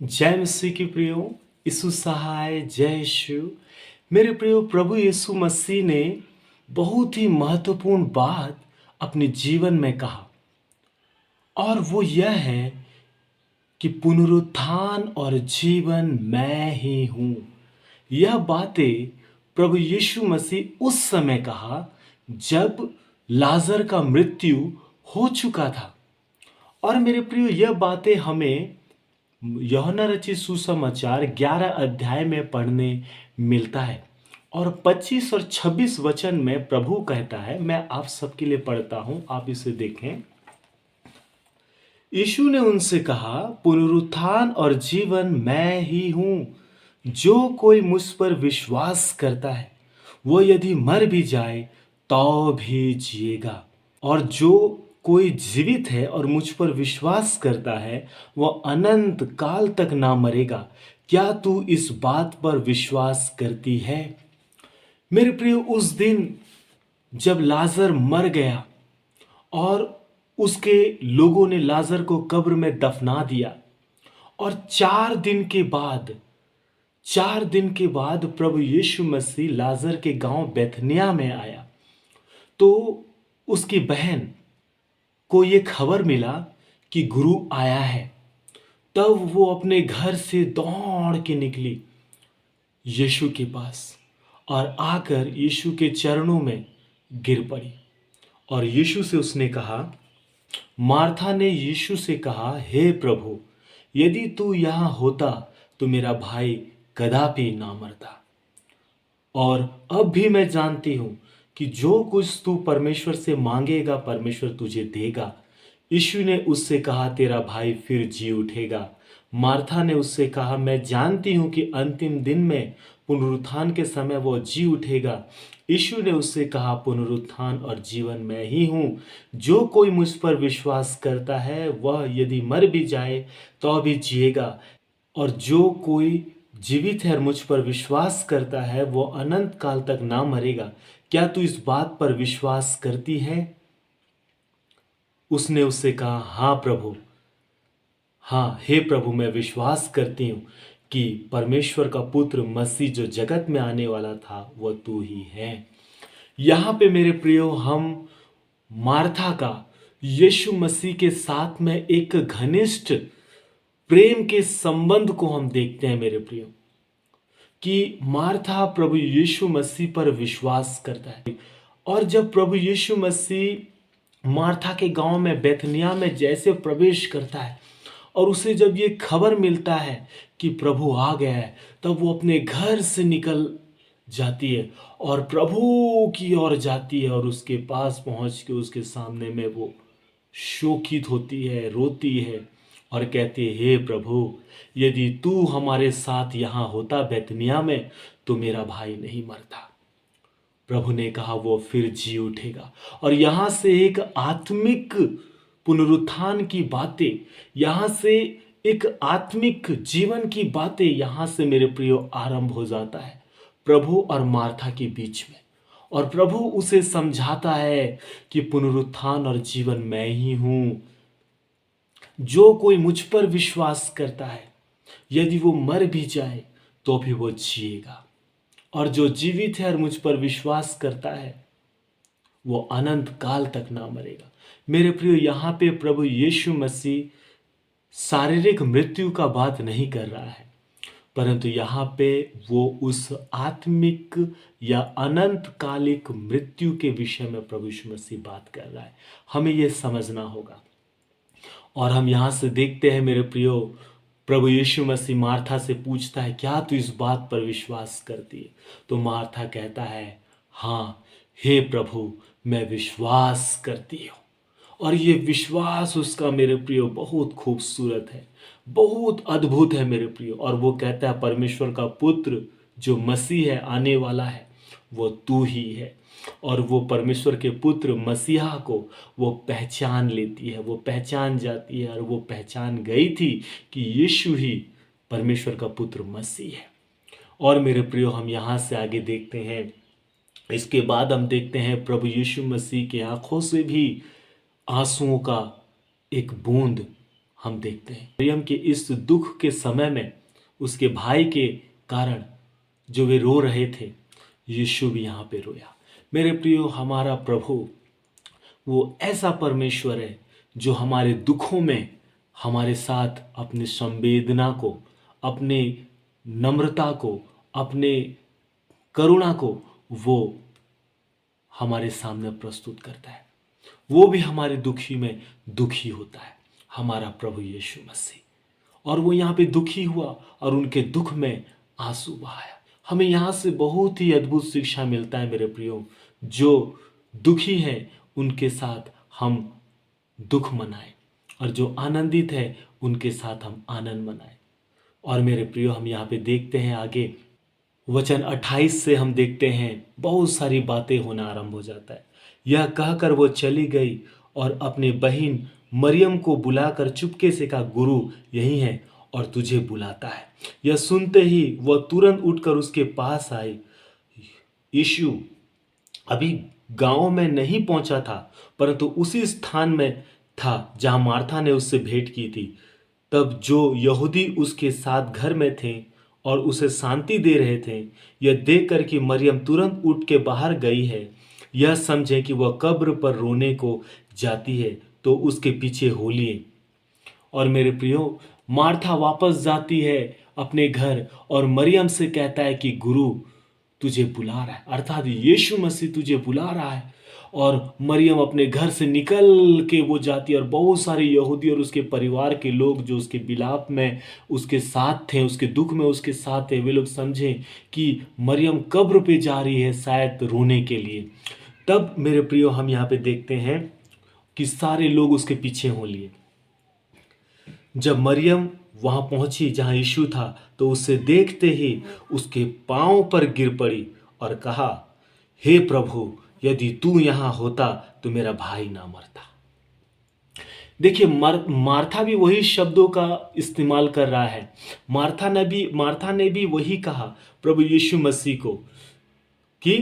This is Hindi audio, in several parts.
जय मसीह की प्रियो, यीशु सहाय, जय यीशु। मेरे प्रियो, प्रभु यीशु मसीह ने बहुत ही महत्वपूर्ण बात अपने जीवन में कहा, और वो यह है कि पुनरुत्थान और जीवन मैं ही हूँ। यह बातें प्रभु यीशु मसीह उस समय कहा जब लाजर का मृत्यु हो चुका था। और मेरे प्रियो, यह बातें हमें यूहन्ना रचित सुसमाचार 11 अध्याय में पढ़ने मिलता है। और 25 और 26 वचन में प्रभु कहता है, मैं आप सबके लिए पढ़ता हूं, आप इसे देखें। यीशु ने उनसे कहा, पुनरुत्थान और जीवन मैं ही हूं। जो कोई मुझ पर विश्वास करता है वो यदि मर भी जाए तो भी जिएगा। और जो कोई जीवित है और मुझ पर विश्वास करता है वह अनंत काल तक ना मरेगा। क्या तू इस बात पर विश्वास करती है? मेरे प्रिय, उस दिन जब लाजर मर गया और उसके लोगों ने लाजर को कब्र में दफना दिया, और 4 दिन के बाद प्रभु यीशु मसीह लाजर के गांव बेथनिया में आया, तो उसकी बहन को ये खबर मिला कि गुरु आया है। तब वो अपने घर से दौड़ के निकली यीशु के पास और आकर यीशु के चरणों में गिर पड़ी। और यीशु से उसने कहा, मार्था ने यीशु से कहा, हे प्रभु, यदि तू यहाँ होता तो मेरा भाई कदापि ना मरता। और अब भी मैं जानती हूं कि जो कुछ तू परमेश्वर से मांगेगा परमेश्वर तुझे देगा। यीशु ने उससे कहा, तेरा भाई फिर जी उठेगा। मार्था ने उससे कहा, मैं जानती हूं कि अंतिम दिन में पुनरुत्थान के समय वो जी उठेगा। यीशु ने उससे कहा, पुनरुत्थान और जीवन मैं ही हूं। जो कोई मुझ पर विश्वास करता है वह यदि मर भी जाए तो भी जिएगा। और जो कोई जीवित है और मुझ पर विश्वास करता है वो अनंत काल तक ना मरेगा। क्या तू इस बात पर विश्वास करती है? उसने उससे कहा, हाँ प्रभु, हाँ हे प्रभु, मैं विश्वास करती हूँ कि परमेश्वर का पुत्र मसीह जो जगत में आने वाला था वह तू ही है। यहाँ पे मेरे प्रियो, हम मार्था का यीशु मसीह के साथ में एक घनिष्ठ प्रेम के संबंध को हम देखते हैं मेरे प्रियो, कि मार्था प्रभु यीशु मसीह पर विश्वास करता है। और जब प्रभु यीशु मसीह मार्था के गांव में बेथनिया में जैसे प्रवेश करता है और उसे जब ये खबर मिलता है कि प्रभु आ गया है, तब वो अपने घर से निकल जाती है और प्रभु की ओर जाती है और उसके पास पहुंच के उसके सामने में वो शोकित होती है, रोती है और कहती है, हे प्रभु, यदि तू हमारे साथ यहाँ होता बेतनिया में तो मेरा भाई नहीं मरता। प्रभु ने कहा वो फिर जी उठेगा। और यहाँ से एक आत्मिक पुनरुत्थान की बातें, यहाँ से एक आत्मिक जीवन की बातें यहाँ से मेरे प्रियो आरंभ हो जाता है प्रभु और मार्था के बीच में। और प्रभु उसे समझाता है कि पुनरुत्थान और जीवन मैं ही हूं। जो कोई मुझ पर विश्वास करता है यदि वो मर भी जाए तो भी वो जिएगा। और जो जीवित है और मुझ पर विश्वास करता है वो अनंत काल तक ना मरेगा। मेरे प्रियो, यहाँ पे प्रभु यीशु मसीह शारीरिक मृत्यु का बात नहीं कर रहा है, परंतु यहाँ पे वो उस आत्मिक या अनंत कालिक मृत्यु के विषय में प्रभु यीशु मसीह बात कर रहा है। हमें ये समझना होगा। और हम यहाँ से देखते हैं मेरे प्रियो, प्रभु यीशु मसीह मार्था से पूछता है, क्या तू इस बात पर विश्वास करती है? तो मार्था कहता है, हाँ हे प्रभु, मैं विश्वास करती हूँ। और ये विश्वास उसका मेरे प्रियो बहुत खूबसूरत है, बहुत अद्भुत है मेरे प्रियो। और वो कहता है, परमेश्वर का पुत्र जो मसीह है, आने वाला है, वो तू ही है। और वो परमेश्वर के पुत्र मसीहा को वो पहचान लेती है, वो पहचान जाती है और वो पहचान गई थी कि यीशु ही परमेश्वर का पुत्र मसीह है। और मेरे प्रियो, हम यहाँ से आगे देखते हैं, इसके बाद हम देखते हैं प्रभु यीशु मसीह की आंखों से भी आंसुओं का एक बूंद हम देखते हैं मरियम के इस दुख के समय में उसके भाई के कारण जो वे रो रहे थे, यीशु भी यहाँ पे रोया। मेरे प्रियो, हमारा प्रभु वो ऐसा परमेश्वर है जो हमारे दुखों में हमारे साथ अपनी संवेदना को, अपने नम्रता को, अपने करुणा को वो हमारे सामने प्रस्तुत करता है। वो भी हमारे दुखी में दुखी होता है, हमारा प्रभु यीशु मसीह। और वो यहाँ पे दुखी हुआ और उनके दुख में आंसू बहाया। हमें यहाँ से बहुत ही अद्भुत शिक्षा मिलता है मेरे प्रियो, जो दुखी हैं उनके साथ हम दुख मनाएं और जो आनंदित है उनके साथ हम आनंद मनाएं। और मेरे प्रियो, हम यहाँ पे देखते हैं आगे वचन 28 से हम देखते हैं बहुत सारी बातें होना आरंभ हो जाता है। यह कहकर वो चली गई और अपने बहन मरियम को बुलाकर चुपके से कहा, गुरु यही है और तुझे बुलाता है। यह सुनते ही वह तुरंत उठकर उसके पास आई। यीशु अभी गांव में नहीं पहुंचा था, परंतु उसी स्थान में था जहां मार्था ने उससे भेंट की थी। तब जो यहूदी उसके साथ घर में थे और उसे शांति दे रहे थे, यह देखकर कि मरियम तुरंत उठ के बाहर गई है, यह समझे कि वह कब्र पर रोने को जाती है, तो उसके पीछे हो लिए। और मेरे प्रियो, मार्था वापस जाती है अपने घर और मरियम से कहता है कि गुरु तुझे बुला रहा है, अर्थात यीशु मसीह तुझे बुला रहा है। और मरियम अपने घर से निकल के वो जाती है और बहुत सारे यहूदी और उसके परिवार के लोग जो उसके विलाप में उसके साथ थे, उसके दुख में उसके साथ थे, वे लोग समझे कि मरियम कब्र पे जा रही है शायद रोने के लिए। तब मेरे प्रियो, हम यहाँ पे देखते हैं कि सारे लोग उसके पीछे हो लिए। जब मरियम वहां पहुंची जहां यीशु था, तो उसे देखते ही उसके पांव पर गिर पड़ी और कहा, हे प्रभु, यदि तू यहां होता तो मेरा भाई ना मरता। देखिए, मार्था भी वही शब्दों का इस्तेमाल कर रहा है। मार्था ने भी वही कहा प्रभु यीशु मसीह को कि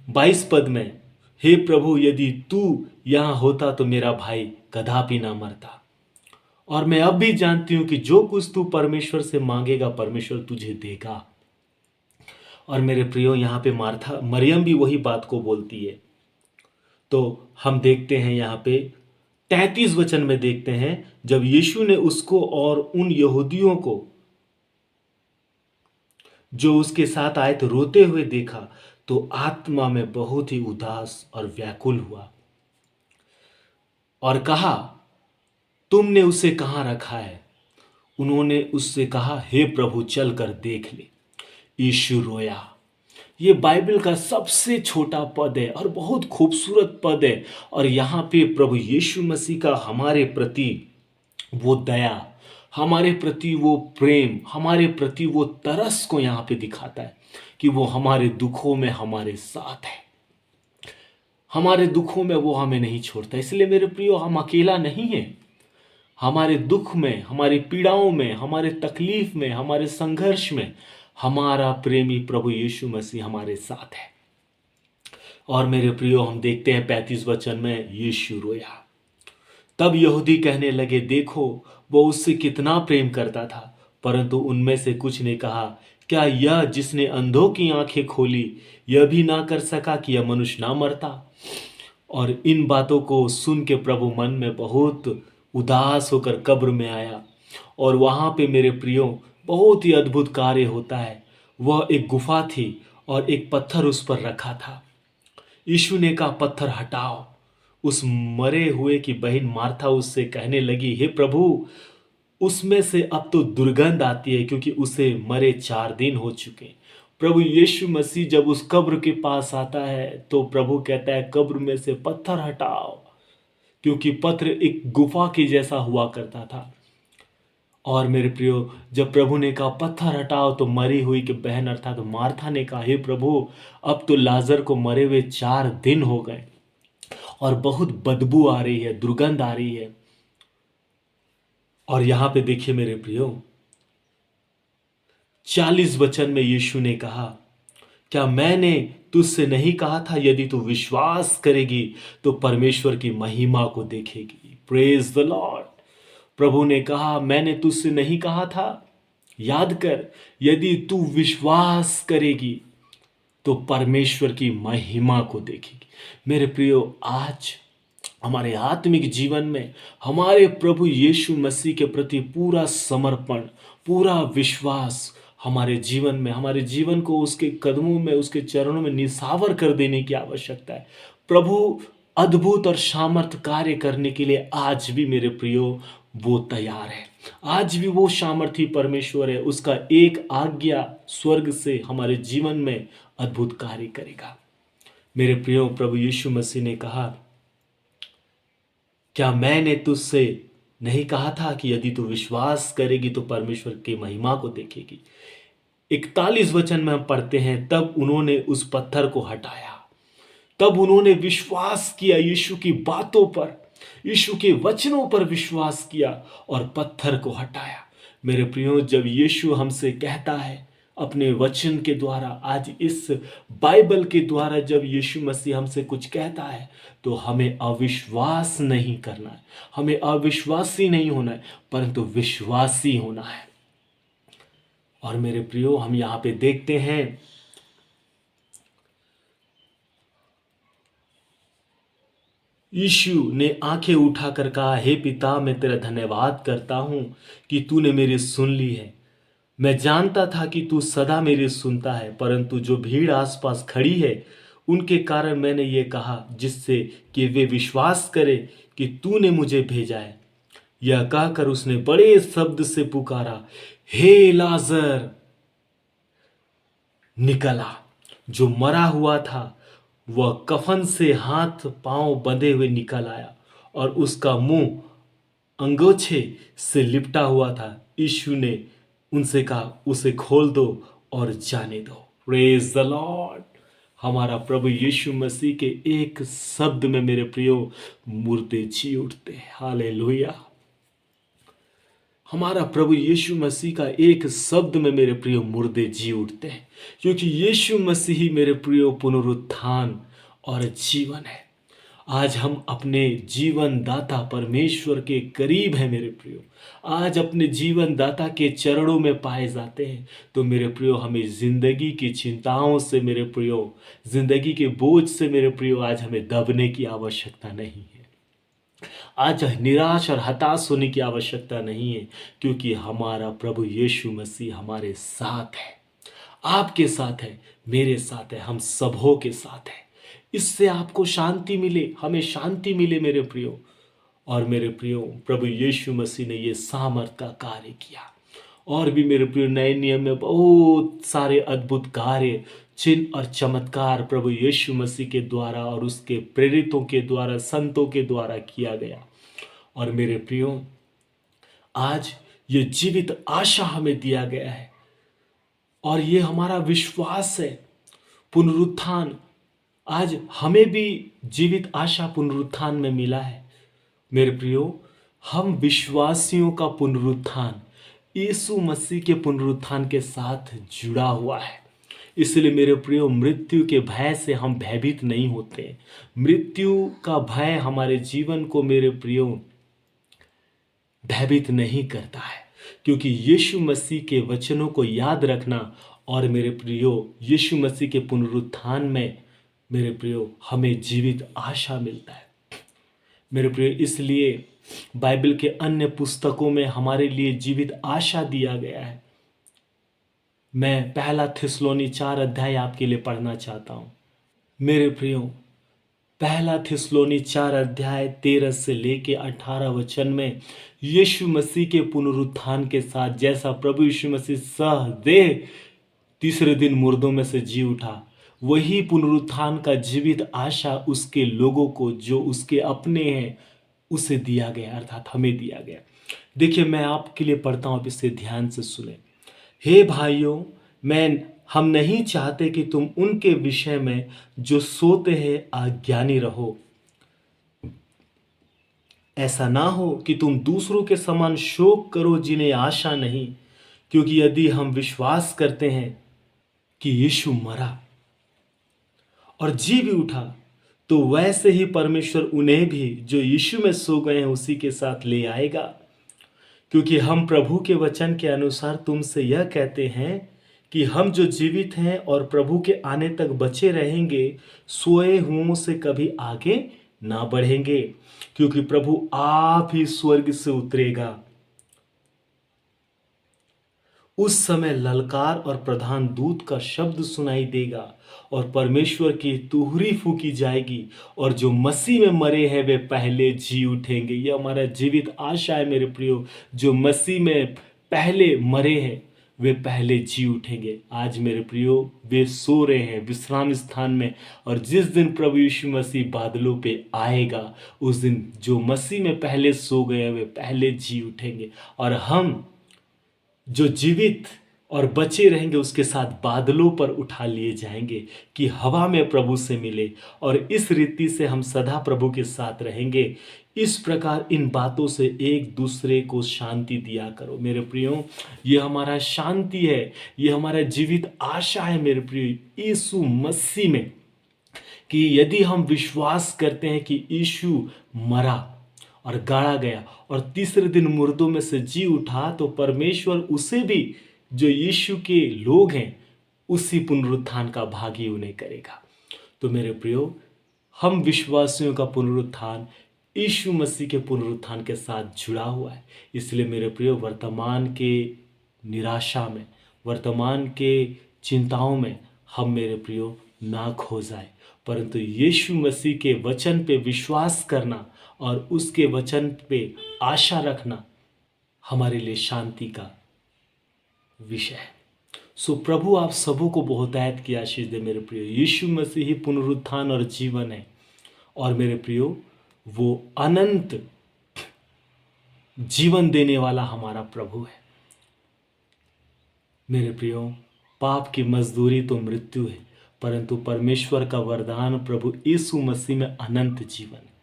22 पद में, हे प्रभु, यदि तू यहां होता तो मेरा भाई कदापि ना मरता। और मैं अब भी जानती हूं कि जो कुछ तू परमेश्वर से मांगेगा परमेश्वर तुझे देगा। और मेरे प्रियो, यहाँ पे मरियम भी वही बात को बोलती है। तो हम देखते हैं यहाँ पे 33 वचन में देखते हैं, जब यीशु ने उसको और उन यहूदियों को जो उसके साथ आए थे रोते हुए देखा, तो आत्मा में बहुत ही उदास और व्याकुल हुआ और कहा, तुमने उसे कहाँ रखा है? उन्होंने उससे कहा, हे प्रभु, चल कर देख ले। यीशु रोया। ये बाइबल का सबसे छोटा पद है और बहुत खूबसूरत पद है। और यहाँ पे प्रभु यीशु मसीह का हमारे प्रति वो दया, हमारे प्रति वो प्रेम, हमारे प्रति वो तरस को यहाँ पे दिखाता है कि वो हमारे दुखों में हमारे साथ है। हमारे दुखों में वो हमें नहीं छोड़ता। इसलिए मेरे प्रियो, हम अकेला नहीं हैं। हमारे दुख में, हमारी पीड़ाओं में, हमारे तकलीफ में, हमारे संघर्ष में हमारा प्रेमी प्रभु यीशु मसीह हमारे साथ है। और मेरे प्रियो, हम देखते हैं 35 वचन में, यीशु रोया। तब यहूदी कहने लगे, देखो वो उससे कितना प्रेम करता था। परंतु उनमें से कुछ ने कहा, क्या यह जिसने अंधों की आंखें खोली यह भी ना कर सका कि यह मनुष्य ना मरता? और इन बातों को सुन के प्रभु मन में बहुत उदास होकर कब्र में आया। और वहाँ पे मेरे प्रियो बहुत ही अद्भुत कार्य होता है। वह एक गुफा थी और एक पत्थर उस पर रखा था। यीशु ने कहा, पत्थर हटाओ। उस मरे हुए की बहन मार्था उससे कहने लगी, हे प्रभु, उसमें से अब तो दुर्गंध आती है, क्योंकि उसे मरे 4 दिन हो चुके। प्रभु यीशु मसीह जब उस कब्र के पास आता है तो प्रभु कहता है, कब्र में से पत्थर हटाओ, क्योंकि पत्थर एक गुफा के जैसा हुआ करता था। और मेरे प्रियो, जब प्रभु ने कहा पत्थर हटाओ, तो मरी हुई की बहन अर्थात मार्था ने कहा, हे प्रभु, अब तो लाजर को मरे हुए 4 दिन हो गए और बहुत बदबू आ रही है, दुर्गंध आ रही है। और यहां पे देखिए मेरे प्रियो, 40 वचन में यीशु ने कहा, क्या मैंने तुझसे नहीं कहा था, यदि तू विश्वास करेगी तो परमेश्वर की महिमा को देखेगी। Praise the Lord. प्रभु ने कहा, मैंने तुझसे नहीं कहा था? याद कर, यदि तू विश्वास करेगी तो परमेश्वर की महिमा को देखेगी। मेरे प्रियो, आज हमारे आत्मिक जीवन में हमारे प्रभु यीशु मसीह के प्रति पूरा समर्पण, पूरा विश्वास हमारे जीवन में, हमारे जीवन को उसके कदमों में, उसके चरणों में निसावर कर देने की आवश्यकता है। प्रभु अद्भुत और सामर्थ कार्य करने के लिए आज भी मेरे प्रियो वो तैयार है। आज भी वो सामर्थी परमेश्वर है, उसका एक आज्ञा स्वर्ग से हमारे जीवन में अद्भुत कार्य करेगा। मेरे प्रियो, प्रभु यीशु मसीह ने कहा, क्या मैंने तुझसे नहीं कहा था कि यदि तू विश्वास करेगी तो परमेश्वर की महिमा को देखेगी? 41 वचन में हम पढ़ते हैं, तब उन्होंने उस पत्थर को हटाया। तब उन्होंने विश्वास किया यीशु की बातों पर, यीशु के वचनों पर विश्वास किया और पत्थर को हटाया। मेरे प्रियो, जब यीशु हमसे कहता है अपने वचन के द्वारा, आज इस बाइबल के द्वारा जब यीशु मसीह हमसे कुछ कहता है, तो हमें अविश्वास नहीं करना है, हमें अविश्वासी नहीं होना है, परंतु विश्वासी होना है। और मेरे प्रियो, हम यहाँ पे देखते हैं यीशु ने आंखें उठाकर कहा, हे पिता, मैं तेरा धन्यवाद करता हूं कि तूने मेरी सुन ली है। मैं जानता था कि तू सदा मेरी सुनता है, परंतु जो भीड़ आसपास खड़ी है उनके कारण मैंने ये कहा, जिससे कि वे विश्वास करें कि तूने मुझे भेजा है। यह कहकर उसने बड़े शब्द से पुकारा, हे लाजर, निकला। जो मरा हुआ था वह कफन से हाथ पांव बंधे हुए निकल आया और उसका मुंह अंगोछे से लिपटा हुआ था। यीशु ने उनसे कहा, उसे खोल दो और जाने दो। Praise the Lord. हमारा प्रभु यीशु मसीह के एक शब्द में मेरे प्रियो मुर्दे जी उठते हैं। हालेलुया। हमारा प्रभु यीशु मसीह का एक शब्द में मेरे प्रियो मुर्दे जी उठते हैं, क्योंकि यीशु मसीह ही मेरे प्रियो पुनरुत्थान और जीवन है। आज हम अपने जीवन दाता परमेश्वर के करीब हैं मेरे प्रियो, आज अपने जीवन दाता के चरणों में पाए जाते हैं। तो मेरे प्रियो, हमें जिंदगी की चिंताओं से मेरे प्रियो, जिंदगी के बोझ से मेरे प्रियो, आज हमें दबने की आवश्यकता नहीं है। आज निराश और हताश होने की आवश्यकता नहीं है, क्योंकि हमारा प्रभु यीशु मसीह हमारे साथ है, आपके साथ है, मेरे साथ है, हम सबों के साथ है। इससे आपको शांति मिले, हमें शांति मिले मेरे प्रियो। और मेरे प्रियो, प्रभु यीशु मसीह ने ये सामर्थ का कार्य किया। और भी मेरे प्रियो, नए नियम में बहुत सारे अद्भुत कार्य, चिन्ह और चमत्कार प्रभु यीशु मसीह के द्वारा और उसके प्रेरितों के द्वारा, संतों के द्वारा किया गया। और मेरे प्रियो, आज ये जीवित आशा हमें दिया गया है और ये हमारा विश्वास है पुनरुत्थान। आज हमें भी जीवित आशा पुनरुत्थान में मिला है मेरे प्रियो। हम विश्वासियों का पुनरुत्थान यीशु मसीह के पुनरुत्थान के साथ जुड़ा हुआ है। इसलिए मेरे प्रियो, मृत्यु के भय से हम भयभीत नहीं होते। मृत्यु का भय हमारे जीवन को मेरे प्रियो भयभीत नहीं करता है, क्योंकि यीशु मसीह के वचनों को याद रखना और मेरे प्रियो, यीशु मसीह के पुनरुत्थान में मेरे प्रियो हमें जीवित आशा मिलता है मेरे प्रियो। इसलिए बाइबल के अन्य पुस्तकों में हमारे लिए जीवित आशा दिया गया है। मैं पहला थिस्सलुनी 4 अध्याय आपके लिए पढ़ना चाहता हूँ मेरे प्रियो। पहला थिस्सलुनी 4 अध्याय 13 से लेके 18 वचन में यीशु मसीह के पुनरुत्थान के साथ, जैसा प्रभु यीशु मसीह सहदेह तीसरे दिन मुर्दों में से जी उठा, वही पुनरुत्थान का जीवित आशा उसके लोगों को, जो उसके अपने हैं, उसे दिया गया, अर्थात हमें दिया गया। देखिए, मैं आपके लिए पढ़ता हूँ, आप इसे ध्यान से सुने। हे भाइयों, हम नहीं चाहते कि तुम उनके विषय में जो सोते हैं अज्ञानी रहो। ऐसा ना हो कि तुम दूसरों के समान शोक करो जिन्हें आशा नहीं, क्योंकि यदि हम विश्वास करते हैं कि यीशु मरा और जी भी उठा, तो वैसे ही परमेश्वर उन्हें भी जो यीशु में सो गए हैं उसी के साथ ले आएगा। क्योंकि हम प्रभु के वचन के अनुसार तुमसे यह कहते हैं कि हम जो जीवित हैं और प्रभु के आने तक बचे रहेंगे, सोए हुओं से कभी आगे ना बढ़ेंगे, क्योंकि प्रभु आप ही स्वर्ग से उतरेगा। उस समय ललकार और प्रधान दूत का शब्द सुनाई देगा और परमेश्वर की तुहरी फूकी जाएगी, और जो मसीह में मरे हैं वे पहले जी उठेंगे। ये हमारा जीवित आशा है मेरे प्रियो। जो मसीह में पहले मरे हैं वे पहले जी उठेंगे। आज मेरे प्रियो वे सो रहे हैं विश्राम स्थान में, और जिस दिन प्रभु यीशु मसीह बादलों पे आएगा उस दिन जो मसीह में पहले सो गए हैं वे पहले जी उठेंगे, और हम जो जीवित और बचे रहेंगे उसके साथ बादलों पर उठा लिए जाएंगे कि हवा में प्रभु से मिले, और इस रीति से हम सदा प्रभु के साथ रहेंगे। इस प्रकार इन बातों से एक दूसरे को शांति दिया करो मेरे प्रियो। ये हमारा शांति है, ये हमारा जीवित आशा है मेरे प्रियो यीशु मसीह में, कि यदि हम विश्वास करते हैं कि यीशु मरा और गाड़ा गया और तीसरे दिन मुर्दों में से जी उठा, तो परमेश्वर उसे भी, जो यीशु के लोग हैं, उसी पुनरुत्थान का भागी उन्हें करेगा। तो मेरे प्रियो, हम विश्वासियों का पुनरुत्थान यीशु मसीह के पुनरुत्थान के साथ जुड़ा हुआ है। इसलिए मेरे प्रियो, वर्तमान के निराशा में, वर्तमान के चिंताओं में हम मेरे प्रियो ना खो जाए, परंतु यीशु मसीह के वचन पे विश्वास करना और उसके वचन पे आशा रखना हमारे लिए शांति का विषय है। सो प्रभु आप सबों को बहुतायत की आशीष दे मेरे प्रियो। यीशु मसीह ही पुनरुत्थान और जीवन है, और मेरे प्रियो वो अनंत जीवन देने वाला हमारा प्रभु है। मेरे प्रियो, पाप की मजदूरी तो मृत्यु है, परंतु परमेश्वर का वरदान प्रभु यीशु मसीह में अनंत जीवन है।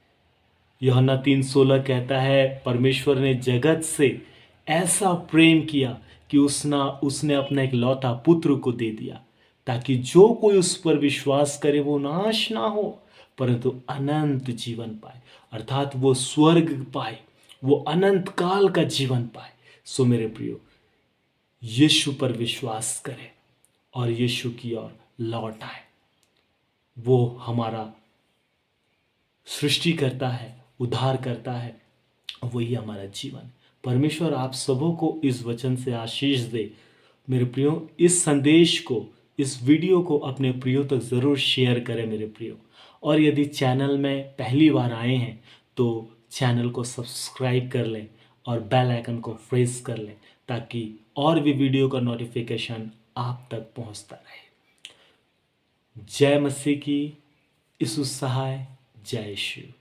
यूहन्ना 3:16 कहता है, परमेश्वर ने जगत से ऐसा प्रेम किया कि उसने अपना एक लौता पुत्र को दे दिया, ताकि जो कोई उस पर विश्वास करे वो नाश ना हो परंतु अनंत जीवन पाए, अर्थात वो स्वर्ग पाए, वो अनंत काल का जीवन पाए। सो मेरे प्रियो, यीशु पर विश्वास करें और यीशु की ओर लौट आए। वो हमारा सृष्टि करता है, उद्धार करता है, वही हमारा जीवन। परमेश्वर आप सबों को इस वचन से आशीष दे। मेरे प्रियो, इस संदेश को, इस वीडियो को अपने प्रियो तक ज़रूर शेयर करें मेरे प्रियो। और यदि चैनल में पहली बार आए हैं तो चैनल को सब्सक्राइब कर लें और बेल आइकन को प्रेस कर लें, ताकि और भी वीडियो का नोटिफिकेशन आप तक पहुंचता रहे। जय मसीह की, यीशु सहाय, जय शिव।